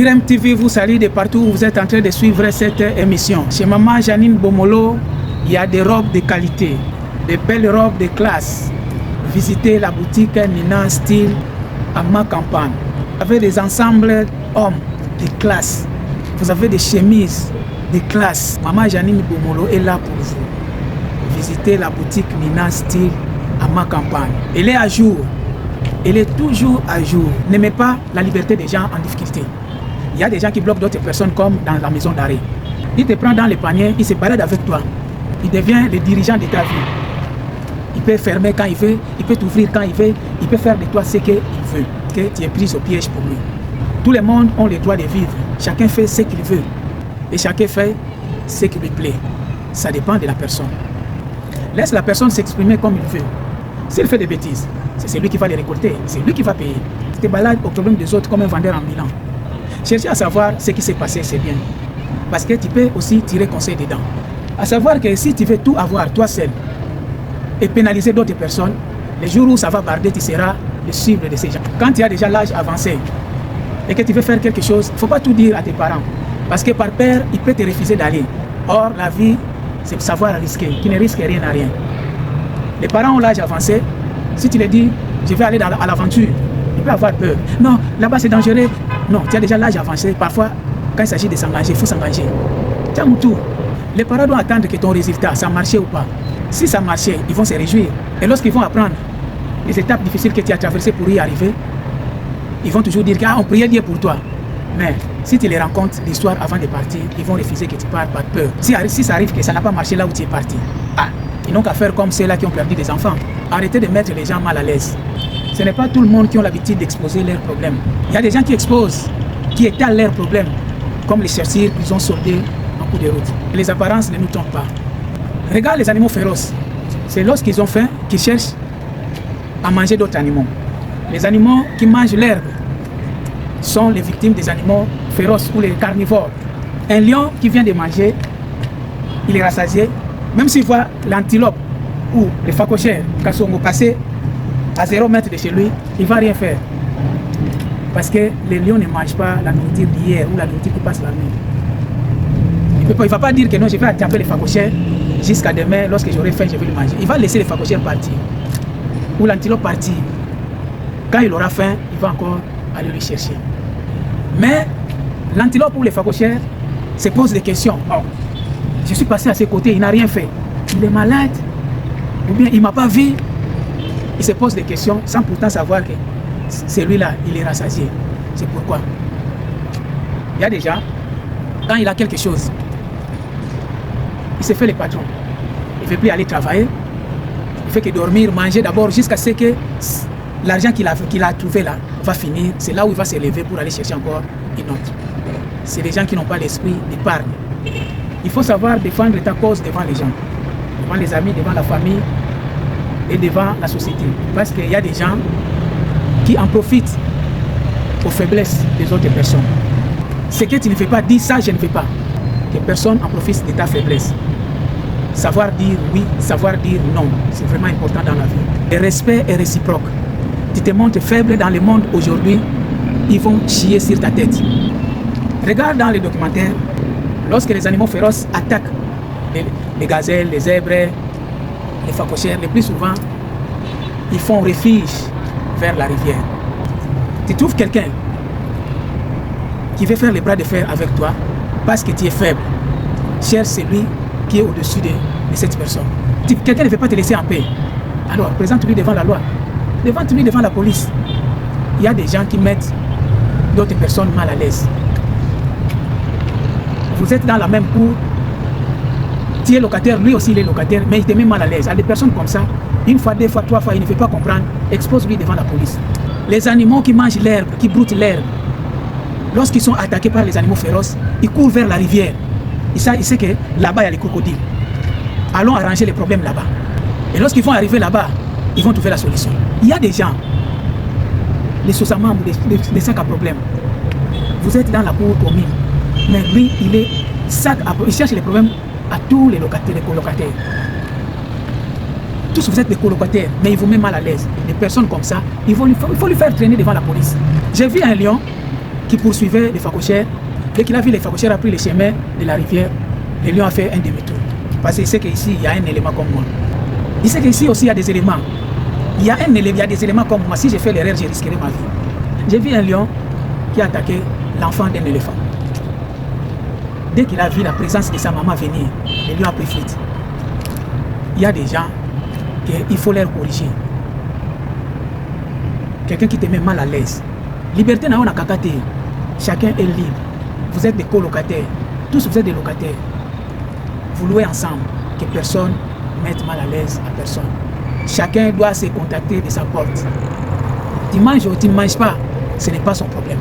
IREM TV vous salue de partout où vous êtes en train de suivre cette émission. Chez Maman Janine Bomolo, il y a des robes de qualité, de belles robes de classe. Visitez la boutique Nina Style à ma campagne. Vous avez des ensembles hommes de classe. Vous avez des chemises de classe. Maman Janine Bomolo est là pour vous. Visitez la boutique Nina Style à ma campagne. Elle est à jour. Elle est toujours à jour. N'aimez pas la liberté des gens en difficulté. Il y a des gens qui bloquent d'autres personnes comme dans la maison d'arrêt. Il te prend dans le panier, il se balade avec toi. Il devient le dirigeant de ta vie. Il peut fermer quand il veut, il peut t'ouvrir quand il veut, il peut faire de toi ce qu'il veut, que tu es pris au piège pour lui. Tout le monde a le droit de vivre. Chacun fait ce qu'il veut. Et chacun fait ce qui lui plaît. Ça dépend de la personne. Laisse la personne s'exprimer comme il veut. S'il fait des bêtises, c'est celui qui va les récolter, c'est lui qui va payer. Tu te balades au problème des autres comme un vendeur ambulant. Chercher à savoir ce qui s'est passé, c'est bien. Parce que tu peux aussi tirer conseil dedans. À savoir que si tu veux tout avoir, toi seul, et pénaliser d'autres personnes, les jours où ça va barder, tu seras le cible de ces gens. Quand tu as déjà l'âge avancé et que tu veux faire quelque chose, il ne faut pas tout dire à tes parents. Parce que par peur, il peut te refuser d'aller. Or, la vie, c'est savoir risquer, qui ne risque rien à rien. Les parents ont l'âge avancé. Si tu leur dis, je vais aller à l'aventure, il peut avoir peur. Non, là-bas c'est dangereux. Non, tu as déjà l'âge avancé. Parfois, quand il s'agit de s'engager, il faut s'engager. Tiens, tout. Les parents doivent attendre que ton résultat, ça marche ou pas. Si ça marchait, ils vont se réjouir. Et lorsqu'ils vont apprendre les étapes difficiles que tu as traversées pour y arriver, ils vont toujours dire qu'on priait Dieu pour toi. Mais si tu les rencontres l'histoire avant de partir, ils vont refuser que tu partes par peur. Si ça arrive que ça n'a pas marché là où tu es parti, ils n'ont qu'à faire comme ceux-là qui ont perdu des enfants. Arrêtez de mettre les gens mal à l'aise. Ce n'est pas tout le monde qui a l'habitude d'exposer leurs problèmes. Il y a des gens qui exposent, qui étalent leurs problèmes, comme les chercheurs qu'ils ont soldés en cours de route. Et les apparences ne nous trompent pas. Regarde les animaux féroces. C'est lorsqu'ils ont faim qu'ils cherchent à manger d'autres animaux. Les animaux qui mangent l'herbe sont les victimes des animaux féroces ou les carnivores. Un lion qui vient de manger, il est rassasié. Même s'il voit l'antilope ou le phacochère, Kassongo, passer à 0 mètre de chez lui, il ne va rien faire. Parce que les lions ne mangent pas la nourriture d'hier ou la nourriture qui passe la nuit. Il ne va pas dire que non, je vais attraper les phacochères jusqu'à demain, lorsque j'aurai faim, je vais le manger. Il va laisser les phacochères partir. Ou l'antilope partir. Quand il aura faim, il va encore aller le chercher. Mais l'antilope ou les phacochères se pose des questions. Oh, je suis passé à ses côtés, il n'a rien fait. Il est malade, ou bien il ne m'a pas vu. Il se pose des questions sans pourtant savoir que celui-là, il est rassasié. C'est pourquoi. Il y a des gens, quand il a quelque chose, il se fait le patron. Il ne veut plus aller travailler. Il fait que dormir, manger d'abord jusqu'à ce que l'argent qu'il a trouvé là va finir. C'est là où il va se lever pour aller chercher encore une autre. C'est des gens qui n'ont pas l'esprit d'épargne. Il faut savoir défendre ta cause devant les gens, devant les amis, devant la famille et devant la société. Parce qu'il y a des gens qui en profitent aux faiblesses des autres personnes. Ce que tu ne fais pas, dis ça, je ne fais pas. Que personne en profite de ta faiblesse. Savoir dire oui, savoir dire non, c'est vraiment important dans la vie. Le respect est réciproque. Tu te montres faible dans le monde aujourd'hui, ils vont chier sur ta tête. Regarde dans les documentaires, lorsque les animaux féroces attaquent les gazelles, les zèbres, les phacochères, le plus souvent, ils font refuge vers la rivière. Tu trouves quelqu'un qui veut faire les bras de fer avec toi parce que tu es faible. Cherche celui qui est au-dessus de cette personne. Quelqu'un ne veut pas te laisser en paix. Alors, présente-lui devant la loi. Présente-lui devant la police. Il y a des gens qui mettent d'autres personnes mal à l'aise. Vous êtes dans la même cour. Tu es locataire, lui aussi il est locataire, mais il te met mal à l'aise. Il y a des personnes comme ça, une fois, deux fois, trois fois, il ne veut pas comprendre. Expose-lui devant la police. Les animaux qui mangent l'herbe, qui broutent l'herbe, lorsqu'ils sont attaqués par les animaux féroces, ils courent vers la rivière. Il sait que là-bas, il y a les crocodiles. Allons arranger les problèmes là-bas. Et lorsqu'ils vont arriver là-bas, ils vont trouver la solution. Il y a des gens, les sous-membres, des sacs à problème. Vous êtes dans la cour commune, mais lui, il cherche les problèmes à tous les locataires, les colocataires. Tous vous êtes des colocataires, mais il vous met mal à l'aise. Des personnes comme ça, il faut lui faire traîner devant la police. J'ai vu un lion qui poursuivait les phacochères. Dès qu'il a vu les phacochères, a pris le chemin de la rivière, le lion a fait un demi-tour. Parce qu'il sait qu'ici, il y a un élément comme moi. Il sait qu'ici aussi, il y a des éléments. Il y a des éléments comme moi. Si je fais l'erreur, je risquerai ma vie. J'ai vu un lion qui a attaqué l'enfant d'un éléphant. Dès qu'il a vu la présence de sa maman venir, le lion a pris fuite. Il y a des gens qu'il faut leur corriger. Quelqu'un qui te met mal à l'aise. Liberté n'a pas de chacun est libre. Vous êtes des colocataires. Tous vous êtes des locataires. Vous louez ensemble. Que personne ne mette mal à l'aise à personne. Chacun doit se contacter de sa porte. Tu manges ou tu ne manges pas, ce n'est pas son problème.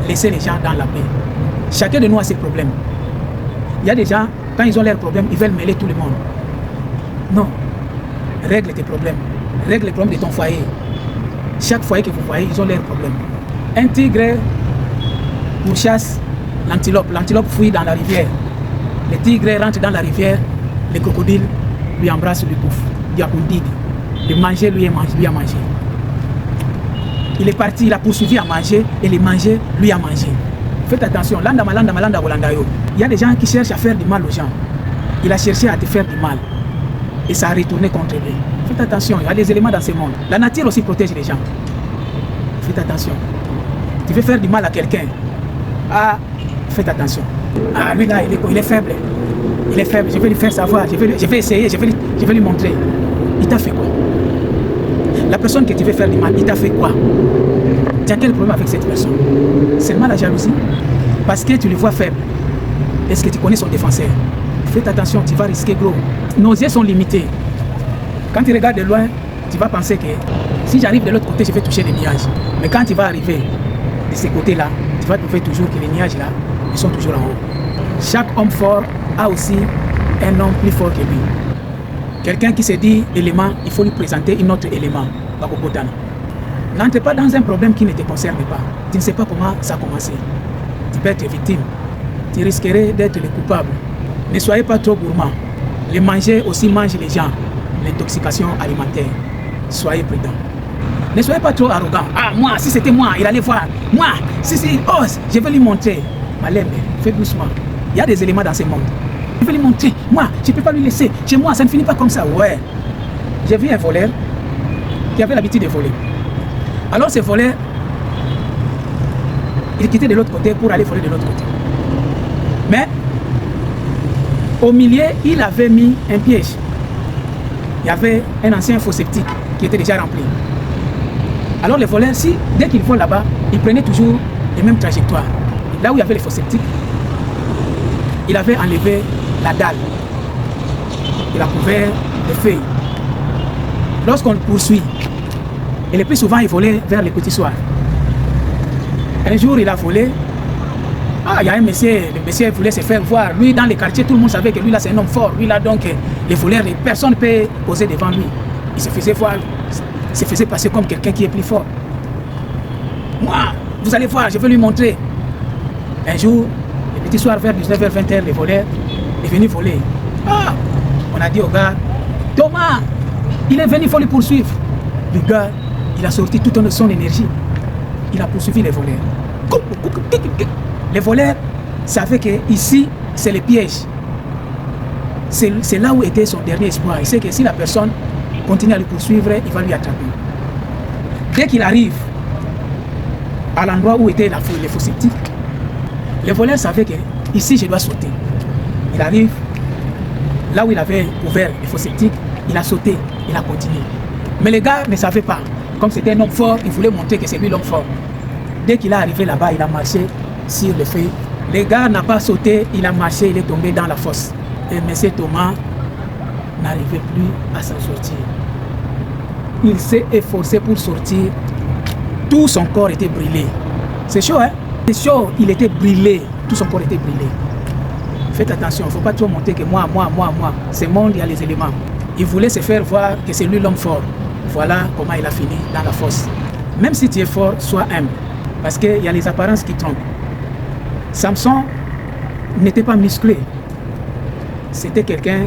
Laissez les gens dans la paix. Chacun de nous a ses problèmes. Il y a des gens, quand ils ont leurs problèmes, ils veulent mêler tout le monde. Non. Règle tes problèmes. Règle les problèmes de ton foyer. Chaque foyer que vous voyez, ils ont leurs problèmes. Un tigre pourchasse l'antilope. L'antilope fuit dans la rivière. Le tigre rentre dans la rivière. Le crocodile lui embrasse, lui bouffe. Le manger, lui a mangé. Il est parti, il a poursuivi à manger et le manger, lui a mangé. Faites attention, il y a des gens qui cherchent à faire du mal aux gens. Il a cherché à te faire du mal et ça a retourné contre lui. Faites attention, il y a des éléments dans ce monde. La nature aussi protège les gens. Faites attention. Tu veux faire du mal à quelqu'un. Ah, faites attention. Ah, lui là, il est faible. Il est faible, je vais lui faire savoir, je vais essayer, je vais lui montrer. Il t'a fait quoi? La personne que tu veux faire du mal, il t'a fait quoi? Tu as quel problème avec cette personne? Seulement la jalousie? Parce que tu le vois faible. Est-ce que tu connais son défenseur? Faites attention, tu vas risquer gros. Nos yeux sont limités. Quand tu regardes de loin, tu vas penser que si j'arrive de l'autre côté, je vais toucher les nuages. Mais quand tu vas arriver de ce côté-là, tu vas trouver toujours que les nuages là, ils sont toujours en haut. Chaque homme fort a aussi un homme plus fort que lui. Quelqu'un qui se dit élément, il faut lui présenter un autre élément. N'entre pas dans un problème qui ne te concerne pas. Tu ne sais pas comment ça a commencé. Tu peux être victime. Tu risquerais d'être le coupable. Ne soyez pas trop gourmand. Le manger aussi mange les gens. L'intoxication alimentaire. Soyez prudent. Ne soyez pas trop arrogant. Ah, moi, si c'était moi, il allait voir. Moi, si, oh, je vais lui montrer. Malem, fais doucement. Il y a des éléments dans ce monde. Je vais lui montrer. Moi, je ne peux pas lui laisser. Chez moi, ça ne finit pas comme ça. Ouais. J'ai vu un voleur qui avait l'habitude de voler. Alors ce voleur, il quittait de l'autre côté pour aller voler de l'autre côté. Mais, au milieu, il avait mis un piège. Il y avait un ancien faux septique qui était déjà rempli. Alors les voleurs, dès qu'ils vont là-bas, ils prenaient toujours les mêmes trajectoires. Là où il y avait les faux septiques, il avait enlevé la dalle. Il a couvert les feuilles. Lorsqu'on le poursuit, et le plus souvent il volait vers les petits soirs. Un jour il a volé. Ah, il y a un monsieur, le monsieur voulait se faire voir. Lui dans les quartiers, tout le monde savait que lui là c'est un homme fort. Lui là donc, les voleurs, personne ne peut poser devant lui. Il se faisait voir, il se faisait passer comme quelqu'un qui est plus fort. Moi, vous allez voir, je vais lui montrer. Un jour, le petit soir vers 19h, 20h, le voleur est venu voler. Ah, on a dit au gars, Thomas, il est venu, il faut le poursuivre. Le gars, il a sorti toute son énergie. Il a poursuivi les voleurs. Les voleurs savaient que ici, c'est le piège. C'est là où était son dernier espoir. Il sait que si la personne continue à le poursuivre, il va lui attraper. Dès qu'il arrive à l'endroit où étaient les faux septiques, les voleurs savaient que ici, je dois sauter. Il arrive là où il avait ouvert les faux septiques, il a sauté, il a continué. Mais les gars ne savaient pas. Comme c'était un homme fort, il voulait montrer que c'est lui l'homme fort. Dès qu'il est arrivé là-bas, il a marché sur le feu. Le gars n'a pas sauté, il a marché, il est tombé dans la fosse. Et M. Thomas n'arrivait plus à s'en sortir. Il s'est efforcé pour sortir. Tout son corps était brûlé. C'est chaud, hein? C'est chaud, il était brûlé. Tout son corps était brûlé. Faites attention, il ne faut pas trop montrer que moi. Ce monde, il y a les éléments. Il voulait se faire voir que c'est lui l'homme fort. Voilà comment il a fini dans la fosse. Même si tu es fort, sois humble. Parce qu'il y a les apparences qui trompent. Samson n'était pas musclé. C'était quelqu'un,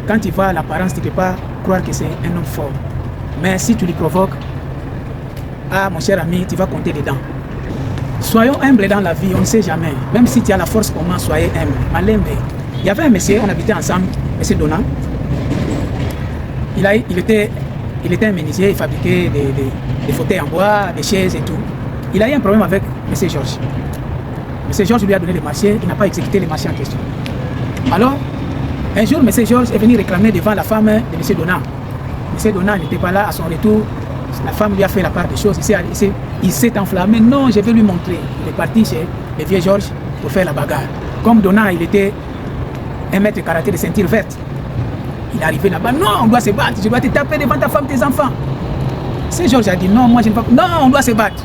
quand tu vois l'apparence, tu ne peux pas croire que c'est un homme fort. Mais si tu lui provoques, ah mon cher ami, tu vas compter les dents. Soyons humbles dans la vie, on ne sait jamais. Même si tu as la force, comment soyez humble. Malembe. Il y avait un monsieur, on habitait ensemble, monsieur Donat. Il était un menuisier, il fabriquait des fauteuils en bois, des chaises et tout. Il a eu un problème avec monsieur Georges. Monsieur Georges lui a donné les marchés, il n'a pas exécuté les marchés en question. Alors, un jour, monsieur Georges est venu réclamer devant la femme de monsieur Donat. Monsieur Donat n'était pas là, à son retour, la femme lui a fait la part des choses, il s'est enflammé. Non, je vais lui montrer. Il est parti chez le vieux Georges pour faire la bagarre. Comme Donat, il était un maître karaté de ceinture verte. Il est arrivé là-bas, non, on doit se battre, je dois te taper devant ta femme, tes enfants. C'est Georges a dit, non, moi je ne veux pas. Non, on doit se battre.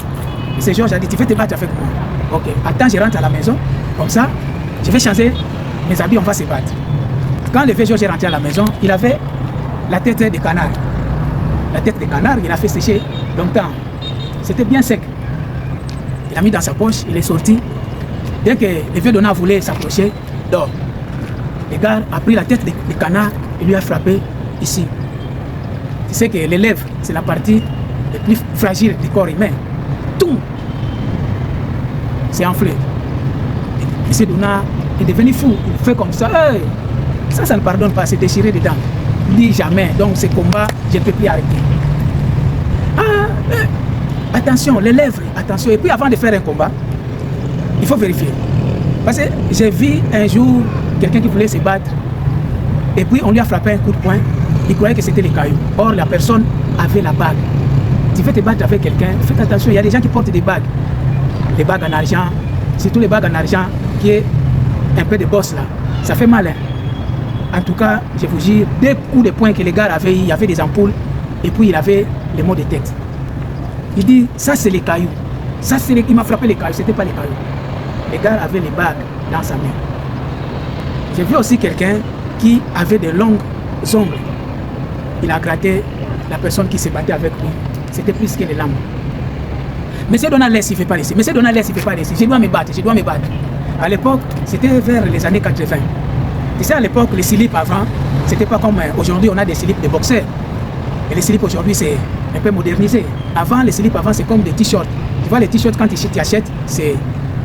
C'est Georges a dit, tu veux te battre avec moi. Ok, attends, je rentre à la maison, comme ça, je vais changer mes habits, on va se battre. Quand le vieux Georges est rentré à la maison, il avait la tête de canard. La tête de canard, il a fait sécher longtemps. C'était bien sec. Il a mis dans sa poche, il est sorti. Dès que le vieux Donat voulait s'approcher, dehors. Le gars a pris la tête de canard et lui a frappé ici. Tu sais que les lèvres, c'est la partie la plus fragile du corps humain. Tout, c'est enflé. Et ce Donat est devenu fou. Il fait comme ça. Hey, ça ne pardonne pas, c'est déchiré dedans. Il dit jamais. Donc ce combat, je ne peux plus arrêter. Attention, les lèvres, attention. Et puis avant de faire un combat, il faut vérifier. Parce que j'ai vu un jour quelqu'un qui voulait se battre. Et puis on lui a frappé un coup de poing. Il croyait que c'était les cailloux. Or la personne avait la bague. Tu veux te battre avec quelqu'un, faites attention, il y a des gens qui portent des bagues. Les bagues en argent, surtout les bagues en argent qui est un peu de boss là. Ça fait mal. Hein? En tout cas, je vous jure, des coups de poing que les gars avaient, il y avait des ampoules et puis il avait les maux de tête. Il dit, ça c'est les cailloux. Ça, il m'a frappé les cailloux, c'était pas les cailloux. Les gars avaient les bagues dans sa main. J'ai vu aussi quelqu'un qui avait de longues ongles. Il a gratté la personne qui se battait avec lui. C'était plus que les lames. Monsieur Donat laisse, il ne fait pas laisser. Monsieur Donat laisse, il ne fait pas laisser. Je dois me battre, je dois me battre. À l'époque, c'était vers les années 80. Tu sais, à l'époque, les slips avant, c'était pas comme aujourd'hui, on a des slips de boxeurs. Et les slips aujourd'hui, c'est un peu modernisé. Avant, les slips avant, c'est comme des t-shirts. Tu vois, les t-shirts, quand tu achètes, c'est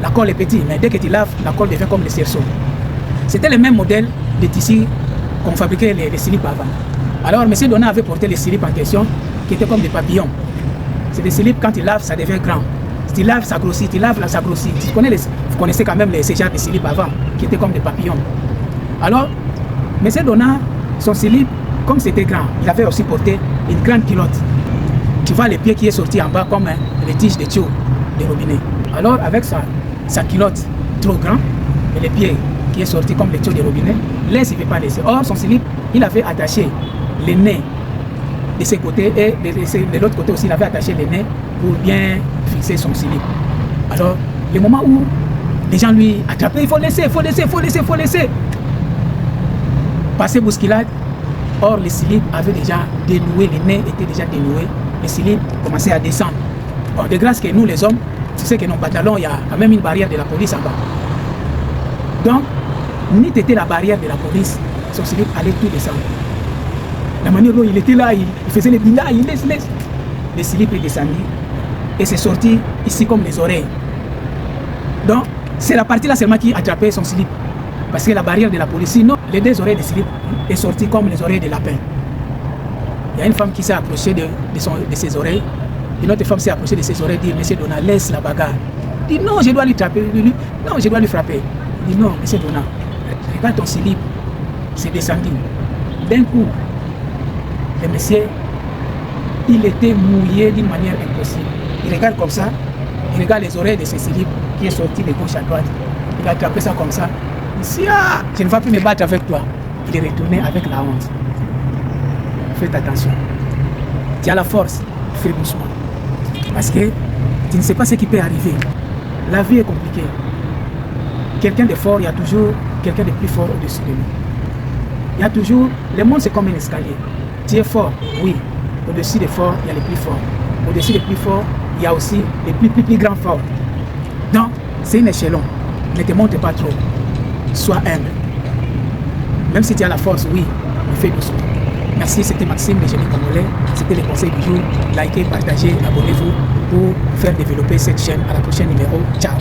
la colle est petite. Mais dès que tu laves, la colle devient comme les cerceaux. C'était le même modèle de tissu qu'on fabriquait les slips avant. Alors, M. Donat avait porté les slips en question, qui étaient comme des papillons. C'est des slips, quand tu laves, ça devient grand. Si tu laves, ça grossit. Tu laves, ça grossit. Vous connaissez quand même ces genres de slips avant, qui étaient comme des papillons. Alors, M. Donat, son slip, comme c'était grand, il avait aussi porté une grande culotte. Tu vois les pieds qui est sorti en bas comme les tiges de tuyaux de robinet. Alors, avec sa culotte trop grande, et les pieds qui est sorti comme les tuyaux de robinet, laisse, il ne veut pas laisser. Or, son slip, il avait attaché les nez de ce côté et de l'autre côté aussi, il avait attaché les nez pour bien fixer son slip. Alors, le moment où les gens lui attrapaient, il faut laisser, il faut laisser, il faut laisser, il faut laisser. Passé bousculade, or les slip avaient déjà dénoué, les nez étaient déjà dénoués, les slip commençaient à descendre. Bon, de grâce que nous, les hommes, tu sais que nos pantalons, il y a quand même une barrière de la police en bas. Donc, ni t'étais la barrière de la police, son slip allait tout descendre. La manière dont il était là, il faisait les bilans, il laisse. Le slip est descendu et c'est sorti ici comme les oreilles. Donc, c'est la partie là seulement qui attrapait son slip. Parce que la barrière de la police, sinon, les deux oreilles de slip est sorti comme les oreilles de lapin. Il y a une femme qui s'est approchée de ses oreilles. Une autre femme s'est approchée de ses oreilles et dit, Monsieur Donat, laisse la bagarre. Il dit, non, je dois lui frapper. Non, je dois lui frapper. Il dit, non, Monsieur Donat, regarde ton slip, c'est descendu. D'un coup, le monsieur, il était mouillé d'une manière impossible. Il regarde comme ça, il regarde les oreilles de ses slips qui est sorti de gauche à droite. Il a attrapé ça comme ça. Il dit, ah, je ne vais plus me battre avec toi. Il est retourné avec la honte. Faites attention. Tu as la force, fais doucement. Parce que tu ne sais pas ce qui peut arriver. La vie est compliquée. Quelqu'un de fort, il y a toujours quelqu'un de plus fort au-dessus de nous. Il y a toujours, le monde c'est comme un escalier. Tu es fort, oui. Au-dessus des forts, il y a les plus forts. Au-dessus des plus forts, il y a aussi les plus grands forts. Donc, c'est un échelon. Ne te monte pas trop. Sois humble. Même si tu as la force, oui, mais fais doucement. Merci, c'était Maxime, le génie congolais. C'était les conseils du jour. Likez, partagez, abonnez-vous pour faire développer cette chaîne. À la prochaine numéro. Ciao.